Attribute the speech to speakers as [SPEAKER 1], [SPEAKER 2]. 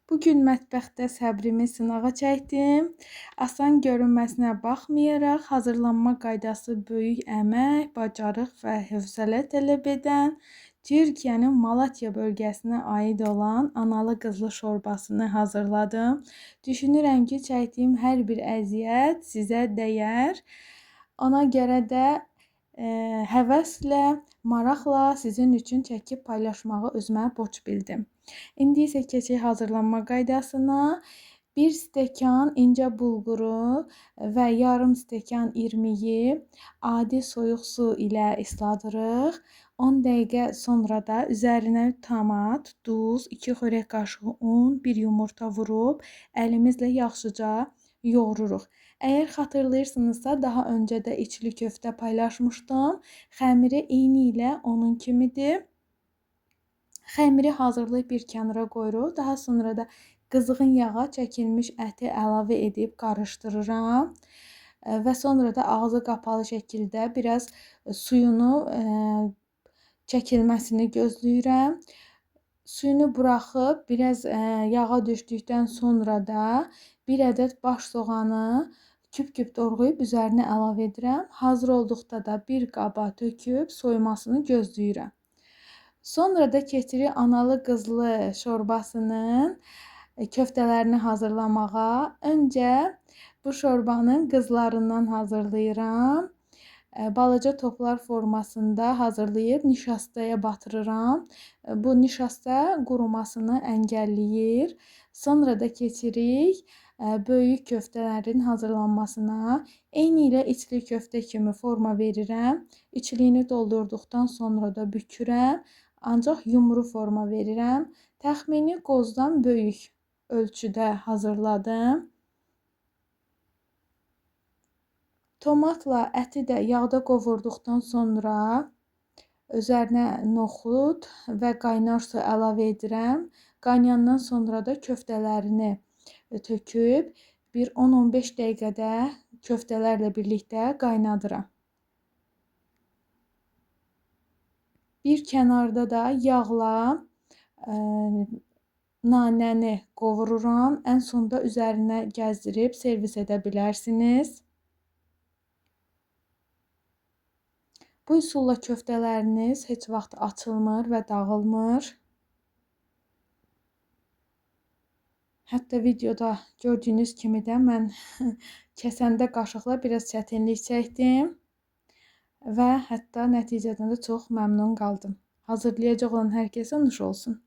[SPEAKER 1] Bugün mətbəxdə səbrimi sınağa çəkdim. Asan görünməsinə baxmayaraq, hazırlanma qaydası böyük əmək, bacarıq və hövsələ tələb edən Türkiyənin Malatya bölgəsinə aid olan analı qızlı şorbasını hazırladım. Düşünürəm ki, çəkdiyim hər bir əziyyət sizə dəyər. Ona görə də həvəslə, maraqla sizin üçün çəkib paylaşmağı özümə borc bildim. İndi isə keçək hazırlanma qaydasına. 1 stəkan incə bulquru və yarım stəkan irmiyi adi soyuq su ilə isladırıq. 10 dəqiqə sonra da üzərinə tomat, duz, 2 xörək qaşığı un, 1 yumurta vurub əlimizlə yaxşıca yoğururuq. Əgər xatırlayırsınızsa, daha öncə də içli köftə paylaşmışdım. Xəmiri eyni ilə onun kimidir. Xəmiri hazırlayıb bir kənara qoyuruq. Daha sonra da qızğın yağa çəkilmiş əti əlavə edib qarışdırıram. Və sonra da ağzı qapalı şəkildə biraz suyunu çəkilməsini gözləyirəm. Suyunu buraxıb biraz yağa düşdükdən sonra da 1 ədəd baş soğanı küp-küp doğrayıb üzərinə əlavə edirəm. Hazır olduqda da bir qaba töküb soyumasını gözləyirəm. Sonra da keçirik analı qızlı şorbasının köftələrini hazırlamağa. Öncə bu şorbanın qızlarından hazırlayıram. Balaca toplar formasında hazırlayıb nişastaya batırıram. Bu nişasta qurumasını əngəlləyir. Sonra da keçirik böyük köftələrin hazırlanmasına. Eyni ilə içli köftə kimi forma verirəm. İçliyini doldurduqdan sonra da bükürəm. Ancaq yumru forma verirəm. Təxmini qozdan böyük ölçüdə hazırladım. Tomatla əti də yağda qovurduqdan sonra üzərinə noxud və qaynar su əlavə edirəm. Qaynayandan sonra da köftələrini töküb bir 10-15 dəqiqədə köftələrlə birlikdə qaynadıram. Bir kənarda da yağla nanəni qovururam. Ən sonda üzərinə gəzdirib servis edə bilərsiniz. Bu üsulla köftələriniz heç vaxt açılmır və dağılmır. Hətta videoda gördüyünüz kimi də mən kəsəndə qaşıqla biraz çətinlik çəkdim və hətta nəticədən də çox məmnun qaldım. Hazırlayacaq olan hər kəsə nuş olsun.